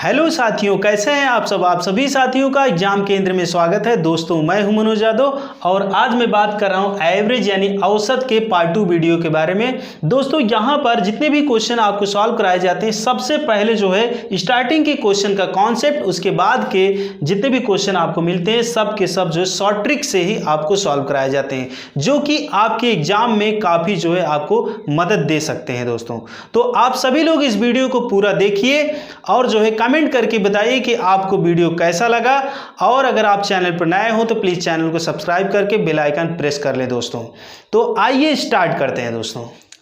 Hello साथियों, कैसे हैं आप सब। आप सभी साथियों का एग्जाम केंद्र में स्वागत है। दोस्तों मैं हूं मनोज यादव और आज मैं बात कर रहा हूं एवरेज यानी औसत के पार्ट 2 वीडियो के बारे में। दोस्तों यहां पर जितने भी क्वेश्चन आपको सॉल्व कराए जाते हैं, सबसे पहले जो है स्टार्टिंग के क्वेश्चन का कॉन्सेप्ट, उसके बाद के जितने भी क्वेश्चन आपको मिलते हैं सब के सब जो है शॉर्ट ट्रिक से ही आपको सॉल्व कराए जाते हैं, जो कि आपके एग्जाम में काफ़ी जो है आपको मदद दे सकते हैं। दोस्तों तो आप सभी लोग इस वीडियो को पूरा देखिए और जो है कमेंट करके बताइए कि आपको वीडियो कैसा लगा। और अगर आप चैनल पर नए हो तो प्लीज़ चैनल को सब्सक्राइब करके बेल आइकन प्रेस कर ले। दोस्तों तो आइए स्टार्ट करते हैं। दोस्तों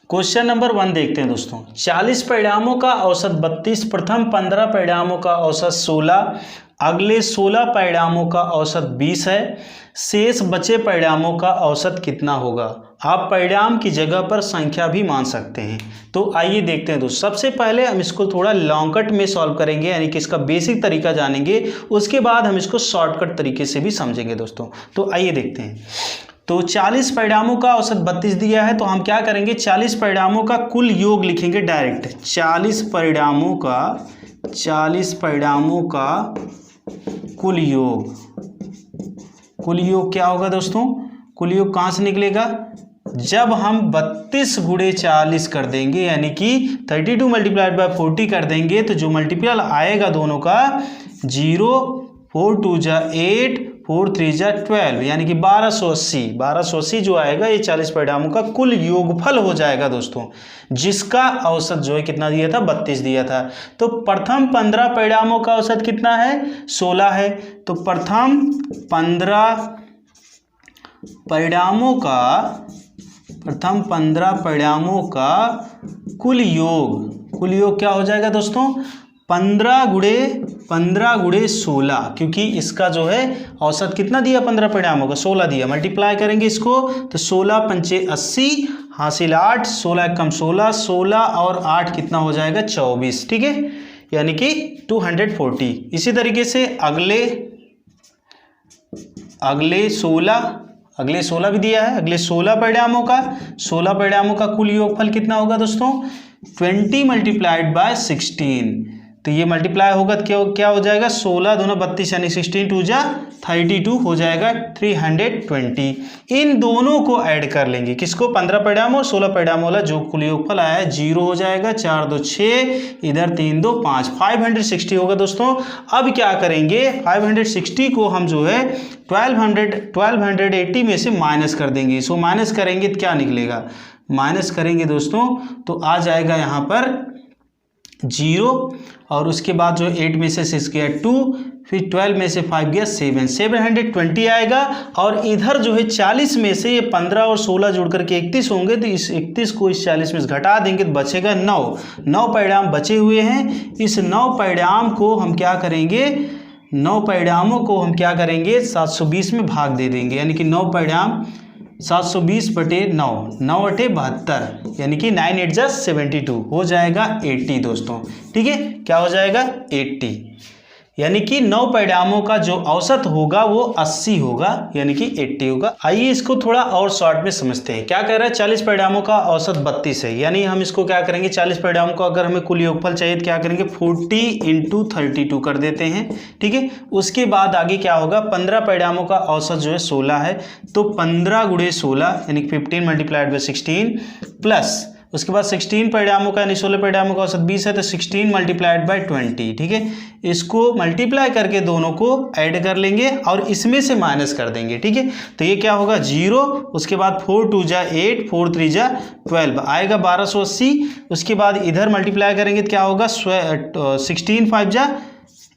क्वेश्चन नंबर 1 देखते हैं। दोस्तों 40 परिणामों का औसत 32, प्रथम 15 परिणामों का औसत 16, अगले 16 परिणामों का औसत 20 है, शेष बचे परिणामों का औसत कितना होगा। आप परिणाम की जगह पर संख्या भी मान सकते हैं। तो आइए देखते हैं। दोस्तों सबसे पहले हम इसको थोड़ा लॉन्ग कट में सॉल्व करेंगे, यानी कि इसका बेसिक तरीका जानेंगे, उसके बाद हम इसको शॉर्टकट तरीके से भी समझेंगे। दोस्तों तो आइए देखते हैं। तो 40 परिणामों का औसत 32 दिया है, तो हम क्या करेंगे, 40 परिणामों का कुल योग लिखेंगे डायरेक्ट। 40 परिणामों का कुल योग क्या होगा दोस्तों। कुल योग कहाँ से निकलेगा, जब हम 32 गुणे 40 कर देंगे, यानी कि 32 मल्टीप्लाइड बाय 40 कर देंगे, तो जो मल्टीपल आएगा दोनों का 0, 4 2 जा 8, 4 3 जा 12, यानी कि 1280 जो आएगा ये 40 परिणामों का कुल योगफल हो जाएगा। दोस्तों जिसका औसत जो है कितना दिया था, 32 दिया था। तो प्रथम 15 परिणामों का औसत कितना है, 16 है। तो प्रथम 15 परिणामों का कुल योग क्या हो जाएगा दोस्तों, 15 गुणे 16, क्योंकि इसका जो है औसत कितना दिया, 15 परिणामों का 16 दिया। मल्टीप्लाई करेंगे इसको तो 16 पंचे 80, हासिल 8, 16 कम 16, 16 और 8 कितना हो जाएगा, 24। ठीक है, यानी कि 240। इसी तरीके से अगले 16 भी दिया है। अगले 16 परिणामों का कुल योगफल कितना होगा दोस्तों, 20 मल्टीप्लाइड बाय 16। तो ये मल्टीप्लाई होगा तो क्या हो जाएगा, 16 दूना 32 यानी 16 2 जा 32 हो जाएगा 320। इन दोनों को ऐड कर लेंगे, किसको, 15 परिणाम और 16 परिणाम वाला जो कुल योगफल आया है 0 हो जाएगा, 4 2 6, इधर 3 2 5, 560 होगा। दोस्तों अब क्या करेंगे, 560 को हम जो है 1280 में से माइनस कर देंगे। इसको माइनस करेंगे तो क्या निकलेगा, माइनस करेंगे दोस्तों तो आ जाएगा यहाँ पर 0, और उसके बाद जो 8 में से 6 गया 2, फिर 12 में से 5 गया 7, 720 आएगा। और इधर जो है 40 में से ये 15 और 16 जोड़ करके 31 होंगे, तो इस 31 को इस 40 में से घटा देंगे तो बचेगा 9 परिणाम बचे हुए हैं। इस 9 परिणाम को हम क्या करेंगे, 9 परिणामों को हम क्या करेंगे, 720 में भाग दे देंगे, यानी कि 9 परिणाम 720 बटे 9 अटे 72, यानी कि 9 8 जा 72 हो जाएगा 80। दोस्तों ठीक है, क्या हो जाएगा 80, यानी कि 9 परिणामों का जो औसत होगा वो 80 होगा, यानी कि 80 होगा। आइए इसको थोड़ा और शॉर्ट में समझते हैं। क्या कह रहा है, 40 परिणामों का औसत 32 है, यानी हम इसको क्या करेंगे, 40 परिणामों को अगर हमें कुल योगफल चाहिए तो क्या करेंगे, 40 × 32 कर देते हैं। ठीक है, उसके बाद आगे क्या होगा, 15 परिणामों का औसत जो है 16 है, तो 15 गुणे 16 यानी 15 मल्टीप्लाइड बाय 16 प्लस उसके बाद 16 परिणामों का यानी 16 परिणामों का औसत 20 है, तो 16 मल्टीप्लाइड बाय 20। ठीक है, इसको मल्टीप्लाई करके दोनों को ऐड कर लेंगे और इसमें से माइनस कर देंगे। ठीक है, तो ये क्या होगा 0, उसके बाद 4 2 जा 8, 4 3 जा 12 आएगा 1280। उसके बाद इधर मल्टीप्लाई करेंगे तो क्या होगा, 16 5 जा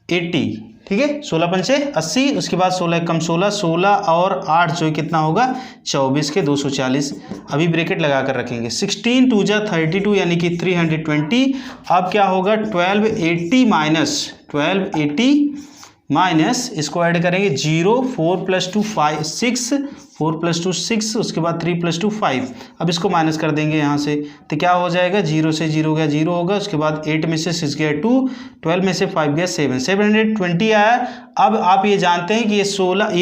80। ठीक है, 16 पंचे 80, उसके बाद 16 कम 16, 16 और 8 जो कितना होगा 24 के 240। अभी ब्रैकेट लगा कर रखेंगे, 16 2 जा 32 यानी कि 320। अब क्या होगा, 1280 माइनस इसको ऐड करेंगे 0, 4 + 2 5 6, 4 + 2 6, उसके बाद 3 + 2 5। अब इसको माइनस कर देंगे यहाँ से, तो क्या हो जाएगा, 0 से 0 गया 0 होगा, उसके बाद 8 में से 6 गया 2, 12 में से 5 गया 7, 720 आया। अब आप ये जानते हैं कि ये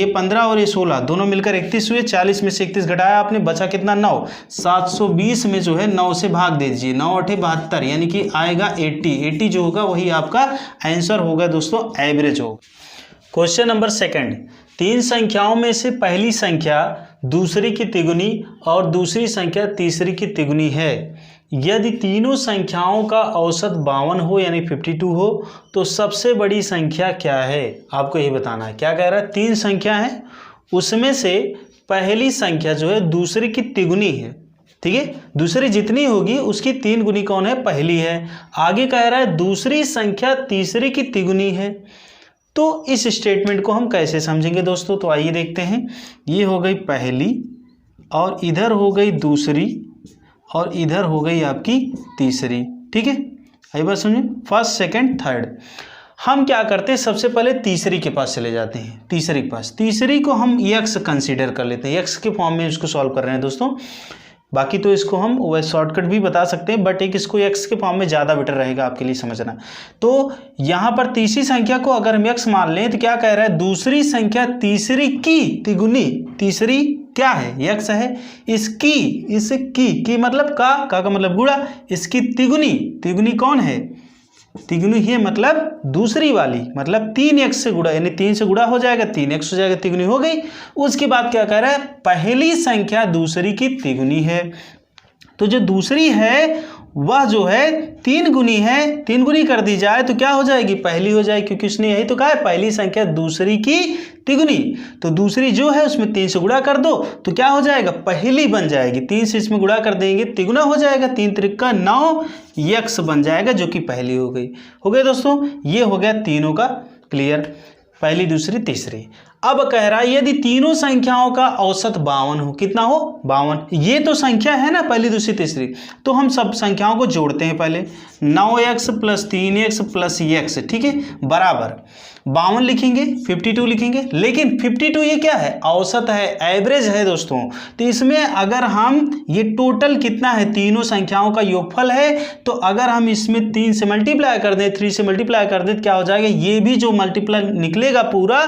15 और ये 16 दोनों मिलकर 31 हुए, 40 में से 31 घटाया आपने, बचा कितना 9, 720 में जो है 9 से भाग दे दीजिए, 9 8 72, यानी कि आएगा 80 जो होगा वही आपका आंसर होगा दोस्तों, एवरेज होगा। क्वेश्चन नंबर 2, 3 संख्याओं में से पहली संख्या दूसरी की तिगुनी और दूसरी संख्या तीसरी की तिगुनी है। यदि तीनों संख्याओं का औसत 52 हो यानी 52 हो तो सबसे बड़ी संख्या क्या है, आपको यही बताना है। क्या कह रहा है, 3 संख्या है, उसमें से पहली संख्या जो है दूसरी की तिगुनी है, ठीक है, दूसरी जितनी होगी उसकी 3 गुनी कौन है, पहली है। आगे कह रहा है दूसरी संख्या तीसरी की तिगुनी है। तो इस स्टेटमेंट को हम कैसे समझेंगे दोस्तों, तो आइए देखते हैं। ये हो गई पहली और इधर हो गई दूसरी और इधर हो गई आपकी तीसरी, ठीक है। आइए बात समझिए, फर्स्ट सेकंड थर्ड। हम क्या करते हैं, सबसे पहले तीसरी के पास चले जाते हैं, तीसरी के पास। तीसरी को हम x कंसीडर कर लेते हैं, x के फॉर्म में इसको सॉल्व कर रहे हैं दोस्तों। बाकी तो इसको हम वह शॉर्टकट भी बता सकते हैं, बट एक इसको x के फॉर्म में ज़्यादा बेटर रहेगा आपके लिए समझना। तो यहाँ पर तीसरी संख्या को अगर हम x मान लें तो क्या कह रहा है, दूसरी संख्या तीसरी की तिगुनी, तीसरी क्या है, x है, इसकी मतलब का मतलब गुणा, इसकी तिगुनी, तिगुनी कौन है, तिगुनी है मतलब दूसरी वाली, मतलब 3x से गुणा, यानी 3 से गुणा हो जाएगा 3x हो जाएगा, तिगुनी हो गई। उसके बाद क्या कह रहा है, पहली संख्या दूसरी की तिगुनी है। तो जो दूसरी है वह जो है 3 गुनी है, 3 गुनी कर दी जाए तो क्या हो जाएगी, पहली हो जाएगी, क्योंकि उसने यही तो कहा है पहली संख्या दूसरी की तिगुनी। तो दूसरी जो है उसमें 3 से गुणा कर दो तो क्या हो जाएगा, पहली बन जाएगी, 3 से इसमें गुणा कर देंगे तिगुना हो जाएगा, 3 त्रिक 9 x बन जाएगा, जो कि पहली हो गई। हो गया दोस्तों, ये हो गया तीनों का क्लियर, पहली दूसरी तीसरी। अब कह रहा है यदि तीनों संख्याओं का औसत 52 हो, कितना हो 52, ये तो संख्या है ना पहली दूसरी तीसरी, तो हम सब संख्याओं को जोड़ते हैं पहले, 9x + 3x + x, ठीक है, बराबर 52 लिखेंगे, 52 लिखेंगे। लेकिन 52 ये क्या है, औसत है, एवरेज है दोस्तों। तो इसमें अगर हम ये टोटल कितना है, तीनों संख्याओं का योगफल है, तो अगर हम इसमें 3 से मल्टीप्लाई कर दें, 3 से मल्टीप्लाई कर दें तो क्या हो जाएगा, ये भी जो मल्टीप्लाई निकलेगा पूरा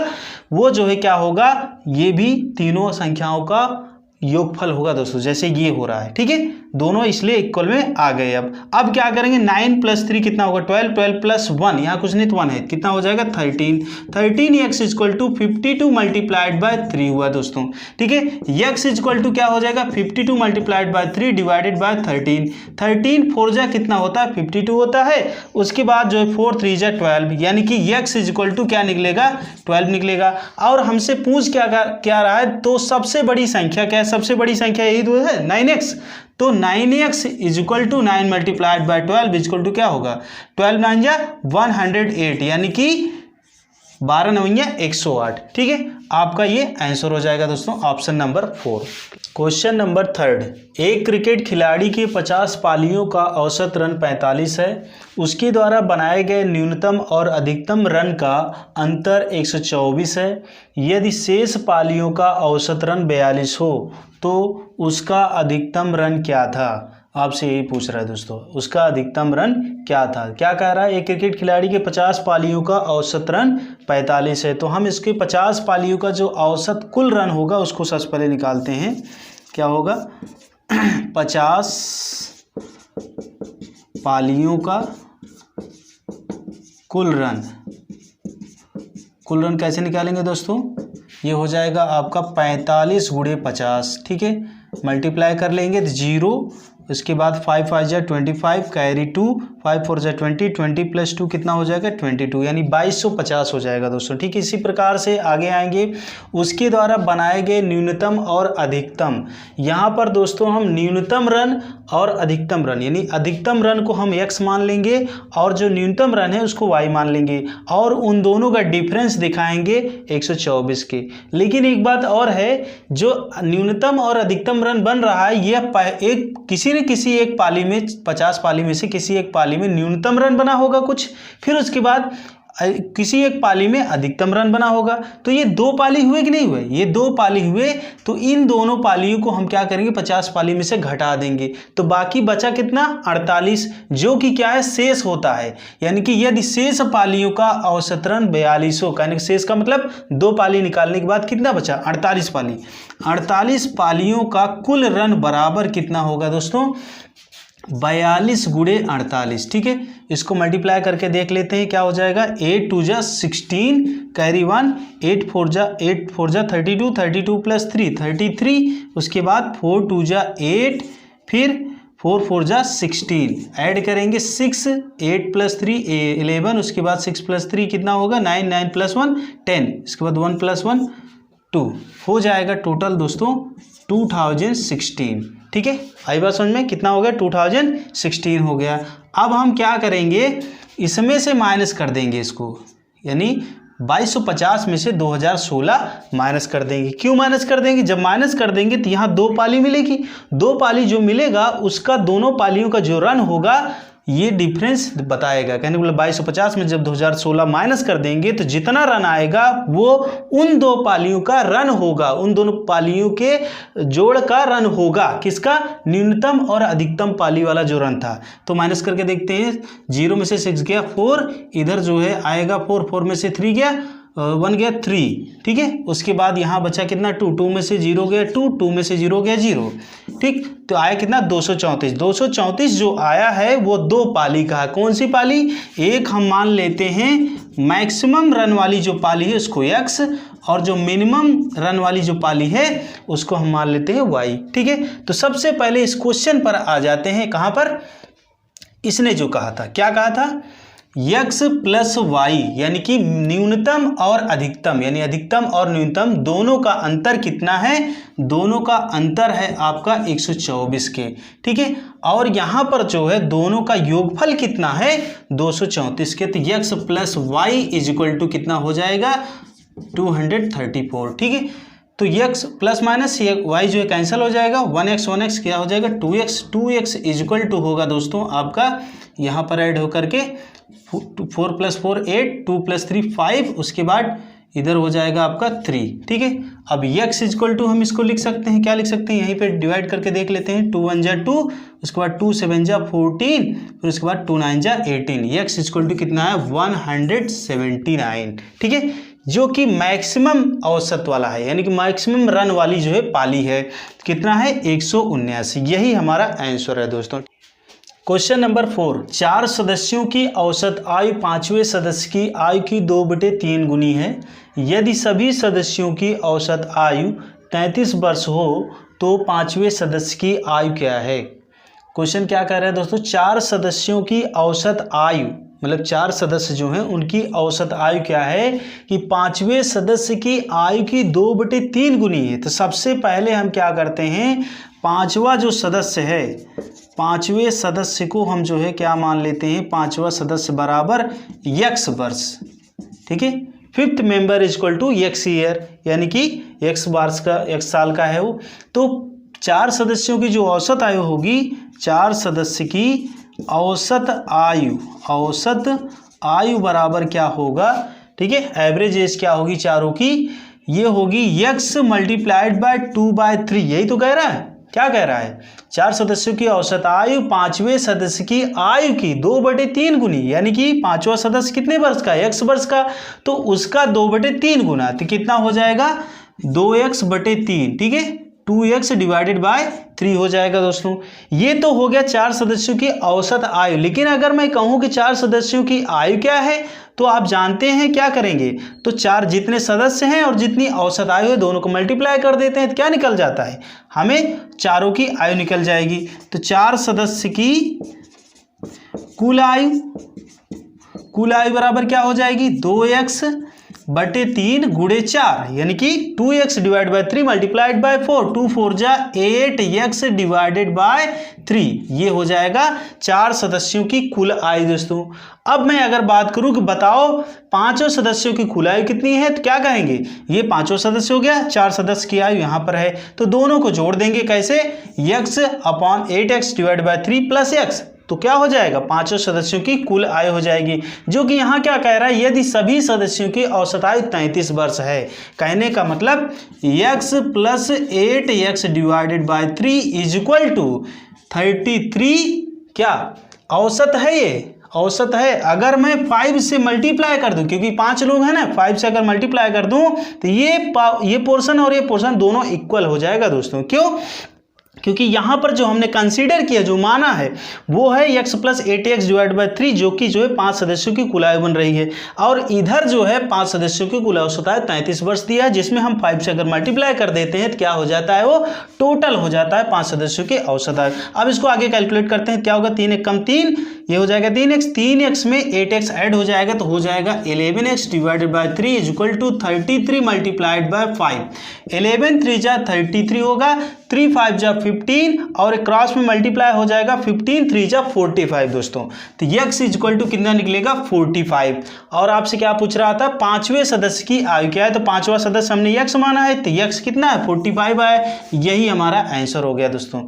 वो जो है क्या होगा, ये भी तीनों संख्याओं का योगफल होगा दोस्तों, जैसे ये हो रहा है, ठीक है, दोनों इसलिए इक्वल में आ गए। अब क्या करेंगे, 9 + 3 कितना होगा, 12, 12 + 1, यहाँ कुछ नहीं तो 1 है, कितना हो जाएगा 13, 13x = 52 × 3 हुआ दोस्तों, ठीक है। x = क्या हो जाएगा, 52 × 3 डिवाइडेड बाय 13, 13 4 जा कितना होता है, 52 होता है। उसके बाद जो है 4 3 जा 12, यानी कि x = क्या निकलेगा, 12 निकलेगा। और हमसे पूछ क्या रहा है, तो सबसे बड़ी संख्या क्या है, सबसे बड़ी संख्या यही तो है 9x, तो 9x = 9 × 12 क्या होगा, 12 9 जा 108, यानी कि 12 9 108, ठीक है। आपका ये आंसर हो जाएगा दोस्तों, ऑप्शन नंबर 4। क्वेश्चन नंबर 3, एक क्रिकेट खिलाड़ी के 50 पारियों का औसत रन 45 है, उसके द्वारा बनाए गए न्यूनतम और अधिकतम रन का अंतर 124 है। यदि शेष पारियों का औसत रन 42 हो तो उसका अधिकतम रन क्या था, आपसे यही पूछ रहा है दोस्तों, उसका अधिकतम रन क्या था। क्या कह रहा है, एक क्रिकेट खिलाड़ी के 50 पारियों का औसत रन 45 है, तो हम इसके 50 पारियों का जो औसत कुल रन होगा उसको सबसे पहले निकालते हैं। क्या होगा, 50 पारियों का कुल रन कैसे निकालेंगे दोस्तों, ये हो जाएगा आपका 45 × 50, ठीक है, मल्टीप्लाई कर लेंगे तो 0, उसके बाद 5 5 जा 25, कैरी 2, 5 4 जा 20, 20 + 2 कितना हो जाएगा 22, यानी 2250 हो जाएगा दोस्तों, ठीक है। इसी प्रकार से आगे आएंगे, उसके द्वारा बनाए गए न्यूनतम और अधिकतम। यहाँ पर दोस्तों हम न्यूनतम रन और अधिकतम रन, यानी अधिकतम रन को हम x मान लेंगे और जो न्यूनतम रन है उसको y मान लेंगे, और उन दोनों का डिफरेंस दिखाएंगे 124 के। लेकिन एक बात और है, जो न्यूनतम और अधिकतम रन बन रहा है यह किसी एक पाली में, 50 पाली में से किसी एक पाली में न्यूनतम रन बना होगा कुछ, फिर उसके बाद किसी एक पाली में अधिकतम रन बना होगा। तो ये 2 पाली हुए कि नहीं हुए, ये 2 पाली हुए, तो इन दोनों पालियों को हम क्या करेंगे 50 पाली में से घटा देंगे, तो बाकी बचा कितना 48, जो कि क्या है शेष होता है। यानी कि यदि शेष पालियों का औसत रन 42 हो, यानी शेष का मतलब 2 पाली निकालने के बाद कितना बचा 48 पाली। 48 पालियों का कुल रन बराबर कितना होगा दोस्तों 42 गुणे 48। ठीक है, इसको मल्टीप्लाई करके देख लेते हैं क्या हो जाएगा। 8 2 जा 16 कैरी 1, 8 4 जा 32, 32 प्लस 3 33, उसके बाद 4 2 जा 8, फिर 4 4 जा 16, ऐड करेंगे 6, 8 प्लस 3 11, उसके बाद 6 प्लस 3 कितना होगा 9, 9 प्लस 1 10, इसके बाद 1 प्लस 1 2, हो जाएगा टोटल दोस्तों 2016। ठीक है, आई बात समझ में, कितना हो गया 2016 हो गया। अब हम क्या करेंगे, इसमें से माइनस कर देंगे इसको, यानी 2250 में से 2016 माइनस कर देंगे। क्यों माइनस कर देंगे, जब माइनस कर देंगे तो यहाँ 2 पाली मिलेगी, 2 पाली जो मिलेगा उसका दोनों पालियों का जो रन होगा ये डिफरेंस बताएगा। कहने बोले 2250 में जब 2016 माइनस कर देंगे तो जितना रन आएगा वो उन 2 पालियों का रन होगा, उन दोनों पालियों के जोड़ का रन होगा, किसका न्यूनतम और अधिकतम पाली वाला जो रन था। तो माइनस करके देखते हैं, 0 में से 6 गया 4, इधर जो है आएगा 4, 4 में से 3 गया 1 गया 3। ठीक है, उसके बाद यहाँ बचा कितना 2, 2 में से 0 गया 2, 2 में से 0 गया 0। ठीक, तो आया कितना 234। 234 जो आया है वो 2 पाली का है। कौन सी पाली, एक हम मान लेते हैं मैक्सिमम रन वाली जो पाली है उसको x, और जो मिनिमम रन वाली जो पाली है उसको हम मान लेते हैं y। ठीक है, तो सबसे पहले इस क्वेश्चन पर आ जाते हैं, कहाँ पर, इसने जो कहा था, क्या कहा था x प्लस वाई, यानी कि न्यूनतम और अधिकतम, यानी अधिकतम और न्यूनतम दोनों का अंतर कितना है, दोनों का अंतर है आपका 124 के। ठीक है, और यहाँ पर जो है दोनों का योगफल कितना है 234 के, तो x plus y is equal to कितना हो जाएगा 234। ठीक है, तो x प्लस माइनस y जो है कैंसिल हो जाएगा, 1x क्या हो जाएगा 2x इज इक्वल टू होगा दोस्तों आपका यहाँ पर ऐड होकर के 4 प्लस 4 8, 2 प्लस 3 5, उसके बाद इधर हो जाएगा आपका 3। ठीक है, अब x इज इक्वल टू हम इसको लिख सकते हैं, क्या लिख सकते हैं, यहीं पे डिवाइड करके देख लेते हैं, 2 1 जा 2, उसके बाद 2 7 जा 14, फिर उसके बाद 2 9 जा 18, x इज इक्वल टू कितना है 179। ठीक है, जो कि मैक्सिमम औसत वाला है, यानी कि मैक्सिमम रन वाली जो है पाली है, कितना है 179। यही हमारा आंसर है दोस्तों। क्वेश्चन नंबर 4, 4 सदस्यों की औसत आयु 5वें सदस्य की आयु की 2/3 गुनी है। यदि सभी सदस्यों की औसत आयु 33 वर्ष हो तो 5वें सदस्य की आयु क्या है। क्वेश्चन क्या कह रहा है दोस्तों, 4 सदस्यों की औसत आयु, मतलब 4 सदस्य जो हैं उनकी औसत आयु क्या है कि 5वें सदस्य की आयु की 2/3 गुनी है। तो सबसे पहले हम क्या करते हैं, 5वां जो सदस्य है, 5वें सदस्य को हम जो है क्या मान लेते हैं, 5वां सदस्य बराबर x वर्ष। ठीक है, 5th member is equal to x year, यानी कि x वर्ष का, x साल का है वो। तो 4 सदस्यों की जो औसत आयु होगी, 4 सदस्य की औसत आयु बराबर क्या होगा, ठीक है, एवरेज एज क्या होगी चारों की, ये होगी x मल्टीप्लाइड बाय 2/3। यही तो कह रहा है, क्या कह रहा है, 4 सदस्यों की औसत आयु 5वें सदस्य की आयु की 2/3 गुनी, यानी कि 5वां सदस्य कितने वर्ष का है, x वर्ष का, तो उसका 2/3 गुना, तो कितना हो जाएगा 2x/3। ठीक है, 2x डिवाइडेड बाय 3 हो जाएगा दोस्तों। ये तो हो गया 4 सदस्यों की औसत आयु। लेकिन अगर मैं कहूँ कि 4 सदस्यों की आयु क्या है, तो आप जानते हैं क्या करेंगे, तो 4 जितने सदस्य हैं और जितनी औसत आयु है दोनों को मल्टीप्लाई कर देते हैं, तो क्या निकल जाता है, हमें चारों की आयु निकल जाएगी। तो 4 सदस्य की कुल आयु बराबर क्या हो जाएगी 2x/3 गुणे 4, यानी कि 2x divide by 3 multiplied by 4, 2 4 जा 8x डिवाइडेड बाय 3, ये हो जाएगा 4 सदस्यों की कुल आयु दोस्तों। अब मैं अगर बात करूं कि बताओ 5 सदस्यों की कुल आयु कितनी है, तो क्या कहेंगे, ये 5 सदस्य हो गया, 4 सदस्य की आयु यहाँ पर है, तो दोनों को जोड़ देंगे कैसे, x/8x divide by 3 plus x, तो क्या हो जाएगा, पांचों सदस्यों की कुल आयु हो जाएगी। जो कि यहाँ क्या कह रहा है, यदि सभी सदस्यों की औसत आयु 33 वर्ष है। कहने का मतलब x + 8x / 3 = 33 क्या औसत है, ये औसत है। अगर मैं 5 से मल्टीप्लाई कर दूं, क्योंकि 5 लोग हैं ना, 5 से अगर मल्टीप्लाई कर दूं तो ये पोर्शन और ये पोर्शन दोनों इक्वल हो जाएगा दोस्तों। क्यों? क्योंकि यहाँ पर जो हमने कंसीडर किया, जो माना है वो है x + 8x / 3, जो कि जो है 5 सदस्यों की कुल आयु बन रही है। और इधर जो है 5 सदस्यों की कुल औसत आयु 33 वर्ष दिया है, जिसमें हम 5 से अगर मल्टीप्लाई कर देते हैं तो क्या हो जाता है, वो टोटल हो जाता है 5 सदस्यों की औसत आयु। अब इसको आगे कैलकुलेट करते हैं, क्या होगा, 3 × 1 = 3, ये हो जाएगा 3x, 3x में 8x ऐड हो जाएगा तो हो जाएगा 11x / 3 = 33 × 5। 11 3 जा 33 होगा, 3 5 जा 15 और क्रॉस में मल्टीप्लाई हो जाएगा 15 3 जा 45 दोस्तों। तो x = कितना निकलेगा, 45। और आपसे क्या पूछ रहा था, पांचवें सदस्य की आयु क्या है, तो पांचवा सदस्य हमने x माना है, तो x कितना है, 45 है। यही हमारा आंसर हो गया दोस्तों।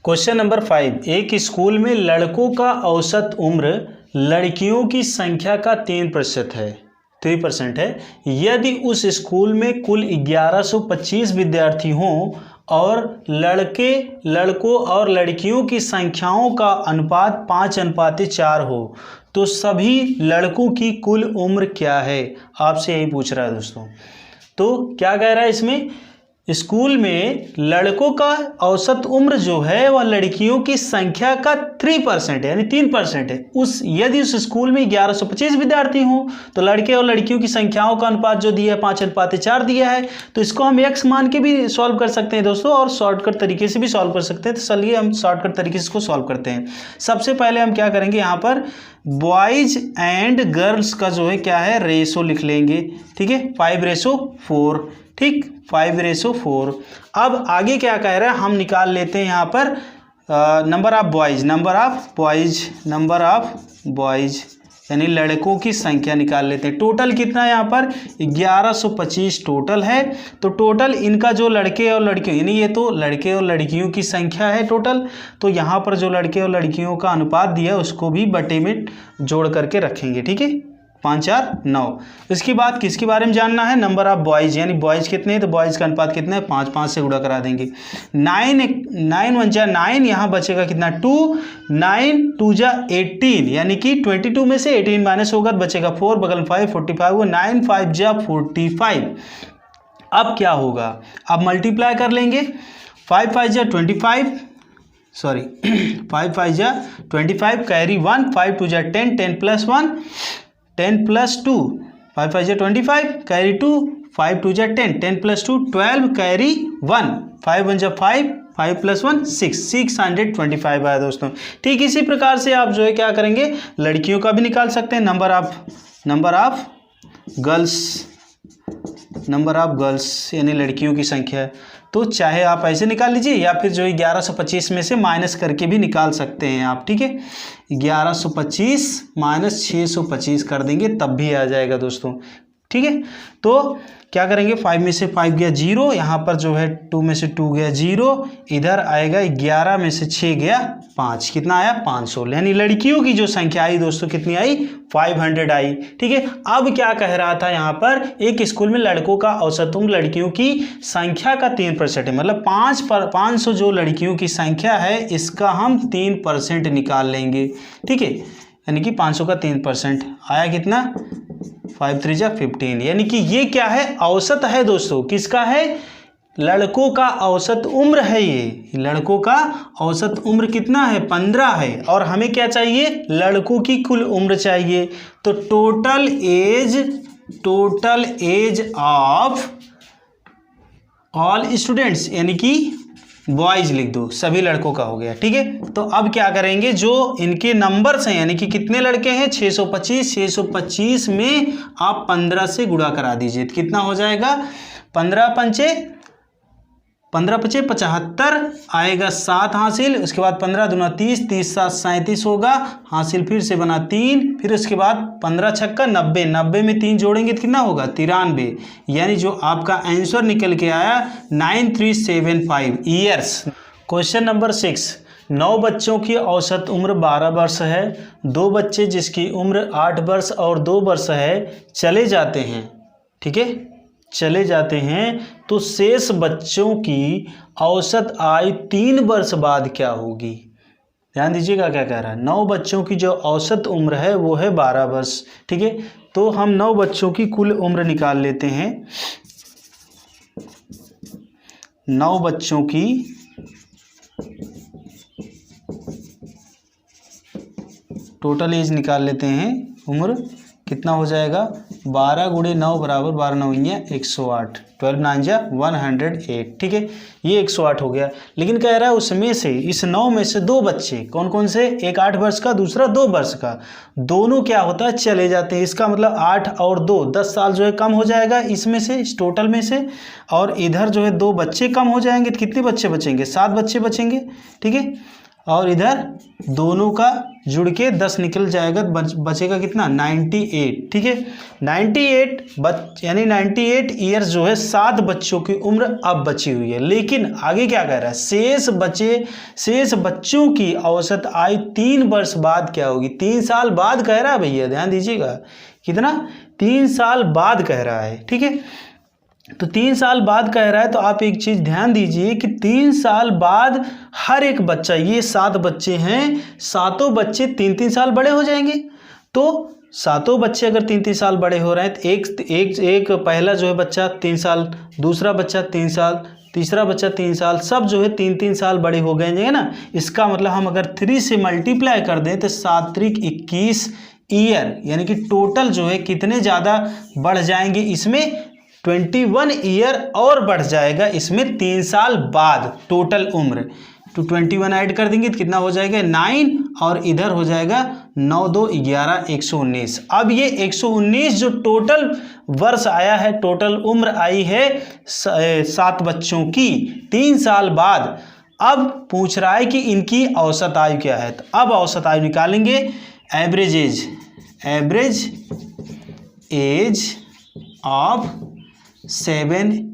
क्वेश्चन नंबर 5, एक स्कूल में लड़कों का औसत उम्र लड़कियों की संख्या का 3% है, 3% है। यदि उस स्कूल में कुल 1125 विद्यार्थी हों और लड़कों और लड़कियों की संख्याओं का अनुपात 5:4 हो, तो सभी लड़कों की कुल उम्र क्या है। आपसे यही पूछ रहा है दोस्तों। तो क्या कह रहा है इसमें, स्कूल में लड़कों का औसत उम्र जो है वह लड़कियों की संख्या का 3% है, यानी 3% है। यदि उस स्कूल में 1125 विद्यार्थी हों तो लड़के और लड़कियों की संख्याओं का अनुपात जो दिया है 5:4 दिया है। तो इसको हम x मान के भी सॉल्व कर सकते हैं दोस्तों, और शॉर्टकट तरीके से भी सॉल्व कर सकते हैं। तो चलिए हम शॉर्टकट तरीके से इसको सॉल्व करते हैं। सबसे पहले हम क्या करेंगे, यहाँ पर बॉयज एंड गर्ल्स का जो है क्या है, रेशो लिख लेंगे। ठीक है, 5:4, ठीक, 5:4। अब आगे क्या कह रहा है, हम निकाल लेते हैं यहाँ पर नंबर ऑफ बॉयज यानी लड़कों की संख्या निकाल लेते हैं। टोटल कितना है यहाँ पर, 1125 टोटल है। तो टोटल इनका जो लड़के और लड़कियों, यानी ये तो लड़के और लड़कियों की संख्या है टोटल। तो यहाँ पर जो लड़के और लड़कियों का अनुपात दिया है उसको भी बटे में जोड़ करके रखेंगे। ठीक है, 5 4 9। इसके बाद किसके बारे में जानना है, नंबर ऑफ बॉयज, यानी बॉयज कितने हैं, तो बॉयज का अनुपात कितना है, 5 5 से गुणा करा देंगे। 9 1 जा 9, यहाँ बचेगा कितना 2, 9 2 जा 18, यानी कि 22 में से 18 माइनस होगा तो बचेगा 4, बगल में 5 45 हुआ, 9 5 जा 45। अब क्या होगा, अब मल्टीप्लाई कर लेंगे, 5 5 जा 25, सॉरी 5 5 जा 25, कैरी 1, 5 2 जा 10, 10 + 1 10 + 2, 5 5 जा 25, कैरी 2, 5 2 जा 10, 10 + 2 12, कैरी 1, 5 1 जा 5, 5 + 1 6, 625 आया दोस्तों। ठीक इसी प्रकार से आप जो है क्या करेंगे, लड़कियों का भी निकाल सकते हैं। नंबर ऑफ गर्ल्स यानी लड़कियों की संख्या है। तो चाहे आप ऐसे निकाल लीजिए या फिर जो 1125 में से माइनस करके भी निकाल सकते हैं आप। ठीक है, 1125 - 625 कर देंगे तब भी आ जाएगा दोस्तों। ठीक है, तो क्या करेंगे, 5 में से 5 गया 0, यहाँ पर जो है 2 में से 2 गया 0, इधर आएगा 11 में से 6 गया 5, कितना आया 500, यानी लड़कियों की जो संख्या आई दोस्तों कितनी आई, 500 आई। ठीक है, अब क्या कह रहा था यहाँ पर, एक स्कूल में लड़कों का औसत उम्र लड़कियों की संख्या का 3% है, मतलब 500 जो लड़कियों की संख्या है इसका हम 3% निकाल लेंगे। ठीक है, यानी कि 500 का 3% आया कितना, 5 3 जा 15, यानी कि ये क्या है, औसत है दोस्तों। किसका है, लड़कों का औसत उम्र है। ये लड़कों का औसत उम्र कितना है, 15 है। और हमें क्या चाहिए, लड़कों की कुल उम्र चाहिए। तो total age of all students, यानी कि बॉयज लिख दो, सभी लड़कों का हो गया। ठीक है, तो अब क्या करेंगे, जो इनके नंबर्स हैं यानी कि कितने लड़के हैं, 625 में आप 15 से गुणा करा दीजिए तो कितना हो जाएगा, 15 पंचे 75 आएगा 7 हासिल, उसके बाद 15 दूना 30, 30 7 37 होगा हासिल, फिर से बना 3, फिर उसके बाद 15 छक्का 90, 90 में 3 जोड़ेंगे तो कितना होगा 93, यानी जो आपका आंसर निकल के आया 9375 ईयर्स। क्वेश्चन नंबर 6, 9 बच्चों की औसत उम्र 12 वर्ष है, 2 बच्चे जिसकी उम्र 8 वर्ष और 2 वर्ष है चले जाते हैं, ठीक है, चले जाते हैं, तो शेष बच्चों की औसत आयु 3 वर्ष बाद क्या होगी। ध्यान दीजिएगा क्या कह रहा है। 9 बच्चों की जो औसत उम्र है वो है 12 वर्ष, ठीक है। तो हम 9 बच्चों की कुल उम्र निकाल लेते हैं। 9 बच्चों की टोटल एज निकाल लेते हैं। उम्र कितना हो जाएगा, 12 × 9 बराबर 12 9 108, 12 9 जा 108, ठीक है, ये 108 हो गया। लेकिन कह रहा है उसमें से, इस 9 में से 2 बच्चे, कौन कौन से, एक 8 वर्ष का, दूसरा 2 वर्ष का, दोनों क्या होता है चले जाते हैं। इसका मतलब 8 और 2 10 साल जो है कम हो जाएगा इसमें से, इस टोटल में से, और इधर जो है 2 बच्चे कम हो जाएंगे, तो कितने बच्चे बचेंगे, 7 बच्चे बचेंगे, ठीक है। और इधर दोनों का जुड़ के 10 निकल जाएगा, बचेगा कितना, 98, ठीक है। 98 यानी 98 ईयर्स जो है 7 बच्चों की उम्र अब बची हुई है। लेकिन आगे क्या कह रहा है, शेष बच्चों की औसत आयु 3 वर्ष बाद क्या होगी। 3 साल बाद कह रहा है भैया, ध्यान दीजिएगा, कितना, 3 साल बाद कह रहा है, ठीक है। तो 3 साल बाद कह रहा है, तो आप एक चीज़ ध्यान दीजिए कि 3 साल बाद हर एक बच्चा, ये 7 बच्चे हैं, 7 बच्चे 3-3 साल बड़े हो जाएंगे। तो 7 बच्चे अगर 3-3 साल बड़े हो रहे हैं, तो एक पहला जो है बच्चा 3 साल, दूसरा बच्चा 3 साल, तीसरा बच्चा 3 साल, सब जो है 3-3 साल बड़े हो गए हैं ना। इसका मतलब हम अगर 3 से मल्टीप्लाई कर दें तो 7 त्रिक 21 ईयर, यानी कि टोटल जो है कितने ज़्यादा बढ़ जाएंगे इसमें, 21 ईयर और बढ़ जाएगा इसमें 3 साल बाद टोटल उम्र। तो 21 ऐड कर देंगे तो कितना हो जाएगा, 9, और इधर हो जाएगा 9 2 11 119। अब ये 119 जो टोटल वर्ष आया है, टोटल उम्र आई है 7 बच्चों की 3 साल बाद। अब पूछ रहा है कि इनकी औसत आयु क्या है। तो अब औसत आयु निकालेंगे, एवरेज एज ऑफ 7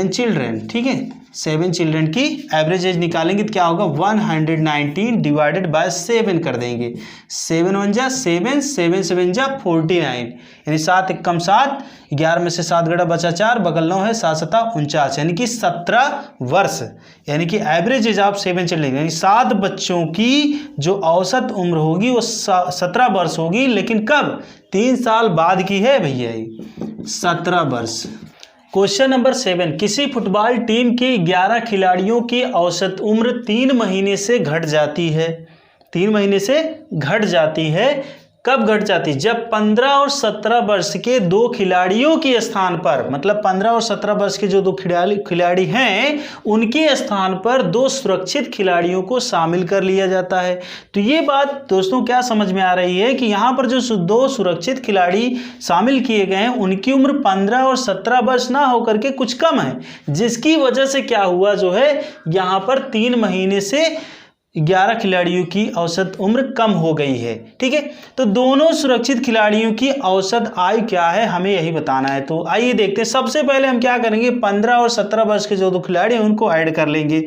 चिल्ड्रेन, ठीक है, 7 चिल्ड्रेन की एवरेज एज निकालेंगे तो क्या होगा, 119 डिवाइडेड बाय 7 कर देंगे। 7 1 जा 7, 7 7 जा 49, यानी 7 1 कम 7, 11 में से 7 गड़ा बचा 4, बगल 9 है, 7 7 49, यानी कि 17 वर्ष, यानी कि एवरेज एज आप 7 चिल्ड्रेन, यानी 7 बच्चों की जो औसत उम्र होगी वो 17 वर्ष होगी। लेकिन कब, 3 साल बाद की है भैया, 17 वर्ष। क्वेश्चन नंबर 7, किसी फुटबॉल टीम के 11 खिलाड़ियों की औसत उम्र 3 महीने से घट जाती है। 3 महीने से घट जाती है, कब घट जाती है, जब 15 और 17 वर्ष के 2 खिलाड़ियों के स्थान पर, मतलब 15 और 17 वर्ष के जो 2 खिलाड़ी हैं उनके स्थान पर 2 सुरक्षित खिलाड़ियों को शामिल कर लिया जाता है। तो ये बात दोस्तों क्या समझ में आ रही है कि यहाँ पर जो 2 सुरक्षित खिलाड़ी शामिल किए गए हैं उनकी उम्र 15 और 17 वर्ष ना होकर के कुछ कम है, जिसकी वजह से क्या हुआ जो है यहाँ पर 3 महीने से 11 खिलाड़ियों की औसत उम्र कम हो गई है, ठीक है। तो दोनों सुरक्षित खिलाड़ियों की औसत आयु क्या है, हमें यही बताना है। तो आइए देखते हैं। सबसे पहले हम क्या करेंगे, 15 और 17 वर्ष के जो 2 खिलाड़ी हैं उनको ऐड कर लेंगे,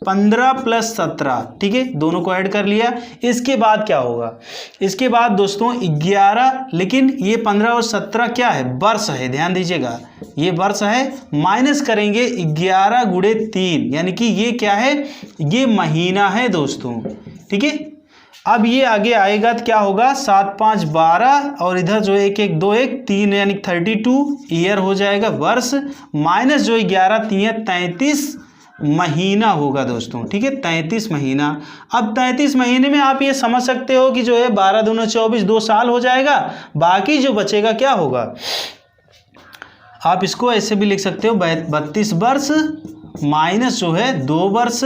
15 + 17, ठीक है, दोनों को ऐड कर लिया। इसके बाद क्या होगा, इसके बाद दोस्तों 11, लेकिन ये 15 और 17 क्या है, वर्ष है, ध्यान दीजिएगा, ये वर्ष है, माइनस करेंगे 11 × 3, यानी कि ये क्या है, ये महीना है दोस्तों, ठीक है। अब ये आगे आएगा तो क्या होगा, 7 5 12, और इधर जो 1 1 2 1 3, यानी 32 ईयर हो जाएगा, वर्ष, माइनस जो 11 3 33 महीना होगा दोस्तों, ठीक है, 33 महीना। अब 33 महीने में आप ये समझ सकते हो कि जो है 12 दूनी 24, 2 साल हो जाएगा, बाकी जो बचेगा क्या होगा, आप इसको ऐसे भी लिख सकते हो, 32 वर्ष माइनस जो है 2 वर्ष,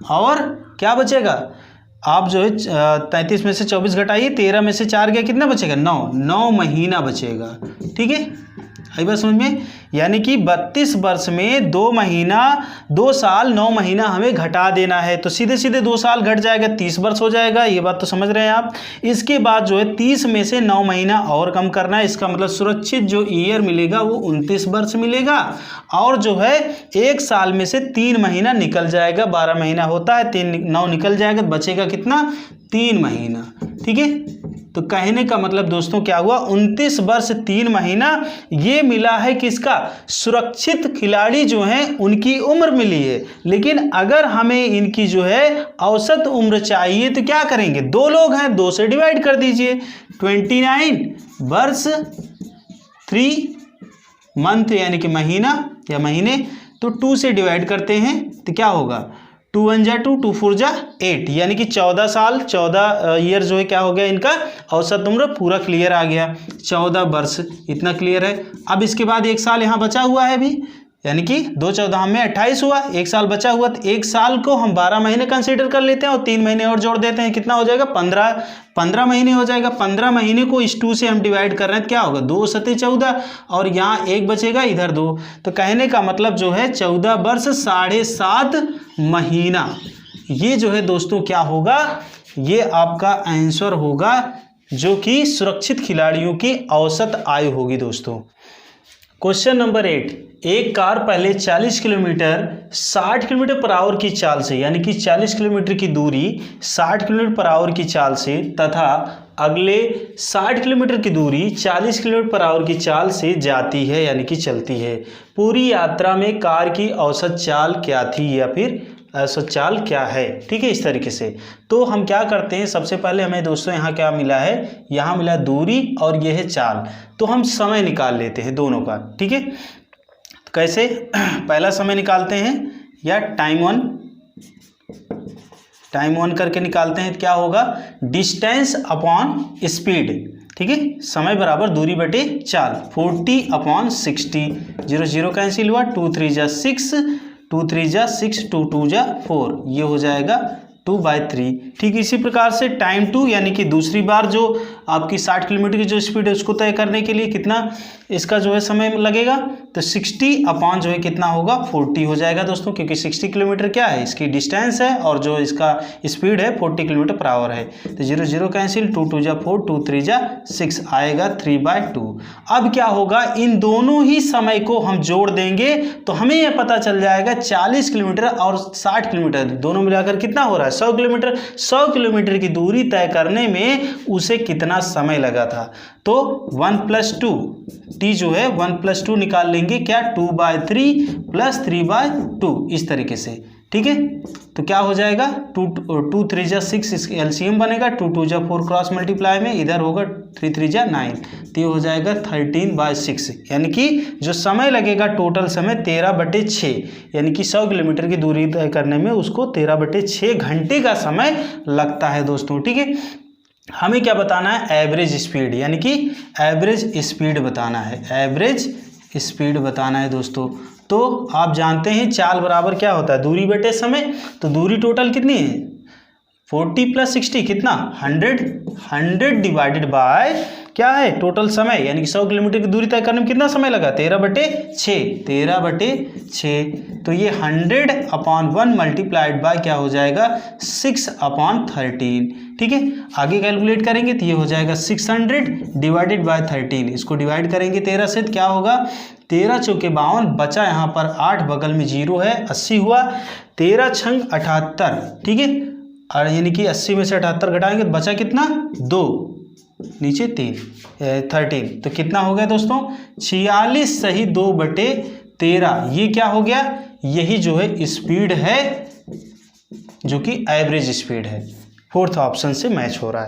और क्या बचेगा, आप जो है 33 में से 24 घटाइए, 13 में से 4 गया, कितना बचेगा, 9 महीना बचेगा, ठीक है, आई बात समझ में। यानी कि 32 वर्ष में 2 साल 9 महीना हमें घटा देना है, तो सीधे सीधे 2 साल घट जाएगा, 30 वर्ष हो जाएगा। ये बात तो समझ रहे हैं आप। इसके बाद जो है 30 में से 9 महीना और कम करना है, इसका मतलब सुरक्षित जो ईयर मिलेगा वो 29 वर्ष मिलेगा। और जो है 1 साल में से 3 महीना निकल जाएगा, 12 महीना होता है, 9 निकल जाएगा, बचेगा कितना, 3 महीना। ठीक है, तो कहने का मतलब दोस्तों क्या हुआ, 29 वर्ष 3 महीना ये मिला है किसका, सुरक्षित खिलाड़ी जो हैं उनकी उम्र मिली है। लेकिन अगर हमें इनकी जो है औसत उम्र चाहिए तो क्या करेंगे, 2 लोग हैं, 2 से डिवाइड कर दीजिए। 29 वर्ष 3 मंथ यानी कि महीना या महीने, तो 2 से डिवाइड करते हैं तो क्या होगा, 2 1 जा 2, 2 4 जा 8, यानी कि 14 साल 14 ईयर जो है क्या हो गया, इनका औसत उम्र पूरा क्लियर आ गया, 14 वर्ष इतना क्लियर है। अब इसके बाद 1 साल यहाँ बचा हुआ है अभी, यानी कि 2 14 में 28 हुआ, 1 साल बचा हुआ, तो 1 साल को हम 12 महीने कंसीडर कर लेते हैं और 3 महीने और जोड़ देते हैं, कितना हो जाएगा, 15 महीने हो जाएगा। 15 महीने को इस 2 से हम डिवाइड कर रहे हैं, क्या होगा, 2 सते 14 और यहाँ 1 बचेगा, इधर 2, तो कहने का मतलब जो है 14 वर्ष 7.5 महीना, ये जो है दोस्तों क्या होगा, ये आपका आंसर होगा, जो कि सुरक्षित खिलाड़ियों की औसत आयु होगी दोस्तों। क्वेश्चन नंबर 8, एक कार पहले 40 किलोमीटर 60 किलोमीटर पर आवर की चाल से, यानी कि 40 किलोमीटर की दूरी 60 किलोमीटर पर आवर की चाल से तथा अगले 60 किलोमीटर की दूरी 40 किलोमीटर पर आवर की चाल से जाती है, यानी कि चलती है। पूरी यात्रा में कार की औसत चाल क्या थी या फिर औसत चाल क्या है। ठीक है, इस तरीके से। तो हम क्या करते हैं, सबसे पहले हमें दोस्तों यहाँ क्या मिला है, यहाँ मिला दूरी और ये है चाल, तो हम समय निकाल लेते हैं दोनों का। ठीक है, तो कैसे, पहला समय निकालते हैं या टाइम वन करके निकालते हैं, तो क्या होगा, डिस्टेंस अपॉन स्पीड। ठीक है, समय बराबर दूरी बटे चाल, 40/60, 0 0 कैंसिल हुआ, 2 3 जा 6, 2 3 जा 6, 2 2 जा 4, ये हो जाएगा 2/3। ठीक इसी प्रकार से टाइम 2, यानी कि दूसरी बार जो आपकी 60 किलोमीटर की जो स्पीड है उसको तय करने के लिए कितना इसका जो है समय लगेगा, तो 60 अपॉन जो है कितना होगा, 40 हो जाएगा दोस्तों, क्योंकि 60 किलोमीटर क्या है, इसकी डिस्टेंस है और जो इसका स्पीड है 40 किलोमीटर पर आवर है। तो 0 0 कैंसिल, 2 2 जा 4, 2 3 जा 6, आएगा 3/2। अब क्या होगा, इन दोनों ही समय को हम जोड़ देंगे तो हमें यह पता चल जाएगा 40 किलोमीटर और 60 किलोमीटर दोनों मिलाकर कितना हो रहा है, 100 किलोमीटर। 100 किलोमीटर की दूरी तय करने में उसे कितना समय लगा था, तो 1 + 2 t जो है 1 + 2 निकाल लेंगे, क्या, 2/3 + 3/2, इस तरीके से। ठीक है, तो क्या हो जाएगा, 2 3 जा 6, इसका एलसीएम बनेगा, 2 2 जा 4 क्रॉस मल्टीप्लाई में इधर होगा 3 3 जा 9, तो ये हो जाएगा 13/6, यानी कि जो समय लगेगा टोटल समय 13/6, यानी कि 100 किलोमीटर की दूरी तय करने में उसको 13/6 घंटे का समय लगता है दोस्तों। ठीक है, हमें क्या बताना है, एवरेज स्पीड, यानी कि एवरेज स्पीड बताना है, एवरेज स्पीड बताना है दोस्तों। तो आप जानते हैं चाल बराबर क्या होता है, दूरी बटे समय, तो दूरी टोटल कितनी है, 40 + 60 कितना, 100 डिवाइडेड बाय क्या है, टोटल समय, यानी कि 100 किलोमीटर की दूरी तय करने में कितना समय लगा, 13/6, तो ये 100/1 मल्टीप्लाइड बाय क्या हो जाएगा, 6/13। ठीक है, आगे कैलकुलेट करेंगे तो ये हो जाएगा 600 डिवाइडेड बाय 13, इसको डिवाइड करेंगे 13 से, क्या होगा, 13 चौके 52, बचा यहाँ पर 8, बगल में 0 है, 80 हुआ, 13 छंग 78। ठीक है, और यानी कि 80 में से 78 घटाएंगे तो बचा कितना, 2, नीचे 13, तो कितना हो गया दोस्तों, 46 सही 2/13, ये क्या हो गया, यही जो है स्पीड है, जो कि एवरेज स्पीड है। 4th ऑप्शन से मैच हो रहा है।